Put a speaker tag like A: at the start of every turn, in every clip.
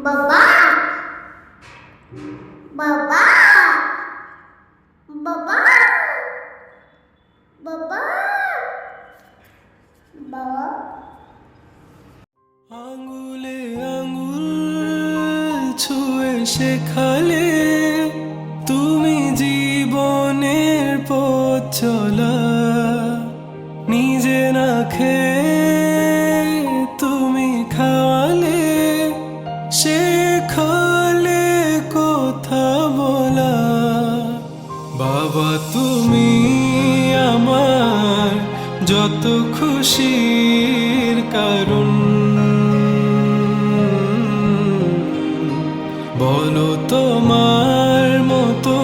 A: বাবা বাবা বাবা বাবা বাবা
B: আঙুলে আঙুল ছুঁয়ে শেখালে তুমি জীবনের পথ চলা, নিজে না খেয়ে তুমি খাওয়ালে, শেখালে কথা বলা। বাবা তুমি আমার যত খুশির কারণ, বলো তোমার মতো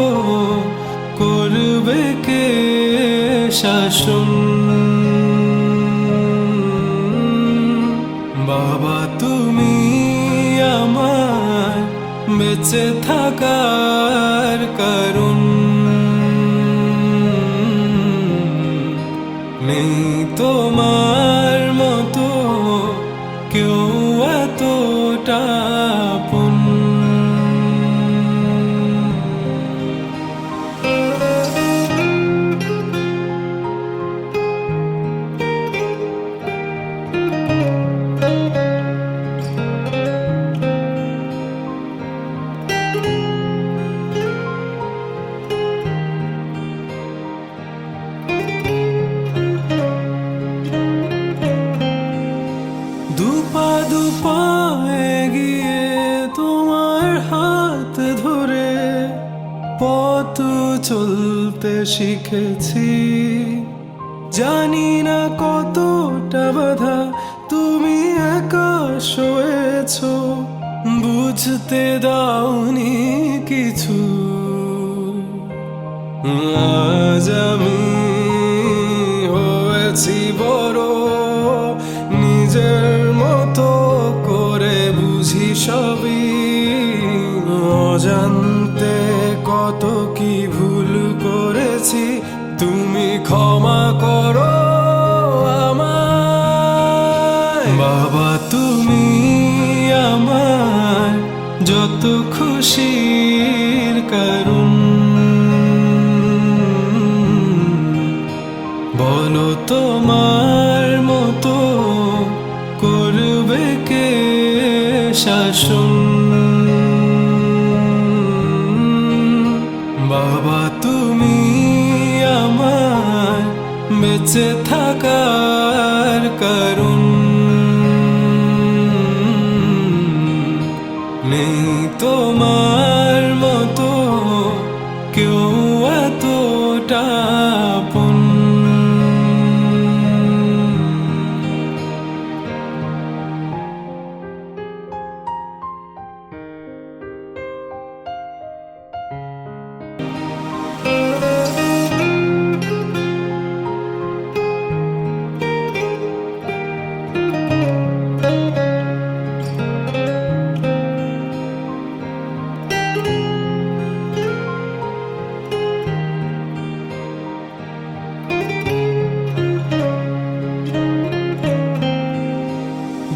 B: করবে কে শাসন। বাবা তুমি আমার বেঁচে থাকার কারণ, নেই তোমার মতো কেউ এতটা আপন। দুপা দুপা এগিয়ে তোমার হাত ধরে পথ চলতে শিখেছি, জানি না কতটা বাধা তুমি একা সয়েছ, বুঝতে দাওনি কিছু। আজ আমি হয়েছি বড়, নিজের মতো করে বুঝি সবই, অজান্তে কত কি ভুল করেছি, তুমি ক্ষমা করো আমায়। বাবা তুমি আমার যত খুশির কারণ, বলো তোমার মতো করবে কে শাসন। বাবা তুমি আমার বেঁচে থাকার কারণ, নেই তোমার মতো কেউ এতটা আপন।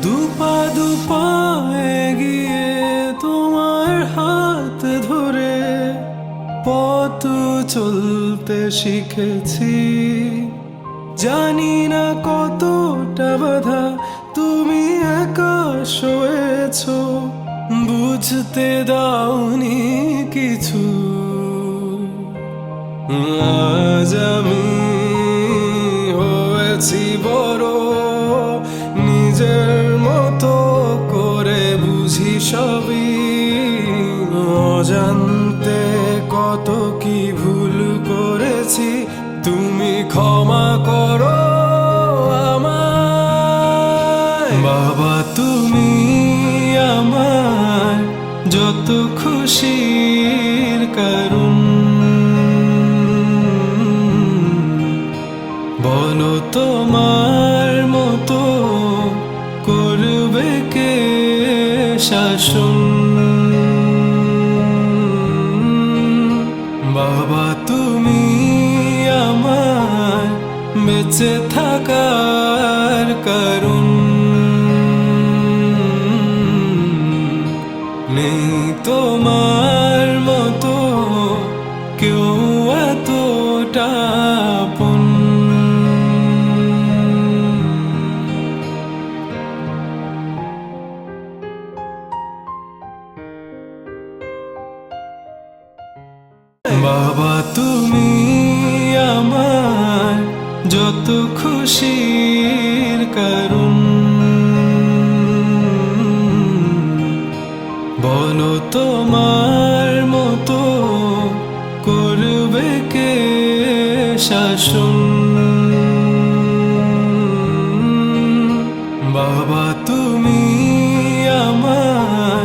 B: দুপা দুপা এগিয়ে তোমার হাত ধরে পথ চলতে শিখেছি, জানি না কতটা বাধা তুমি একা সয়েছ, বুঝতে দাওনি কিছু। আজ আমি হয়েছি বড়, নিজের মতো করে বুঝি সবই, অজান্তে কত কি ভুল করেছি, তুমি ক্ষমা করো আমায়। বাবা তুমি আমার যত খুশির কারণ, বলো তোমার মতো করবে কে শাসন। বাবা তুমি আমার বেঁচে থাকার কারণ, নেই তোমার মতো কেউ এতটা আপন। বাবা তুমি আমার যত খুশির কারণ, বলো তোমার মতো করবে কে শাসন। বাবা তুমি আমার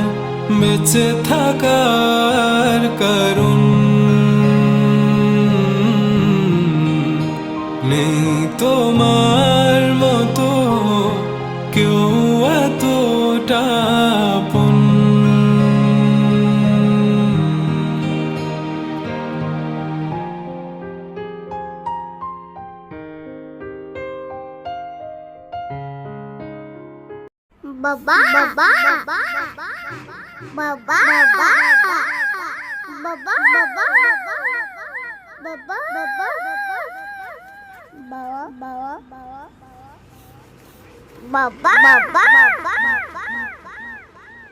B: বেঁচে থাকার কারণ, নেই তোমার মতো কেউ এতটা আপন।
A: Baba, baba, baba, baba, baba, baba, baba, baba, baba, baba, baba,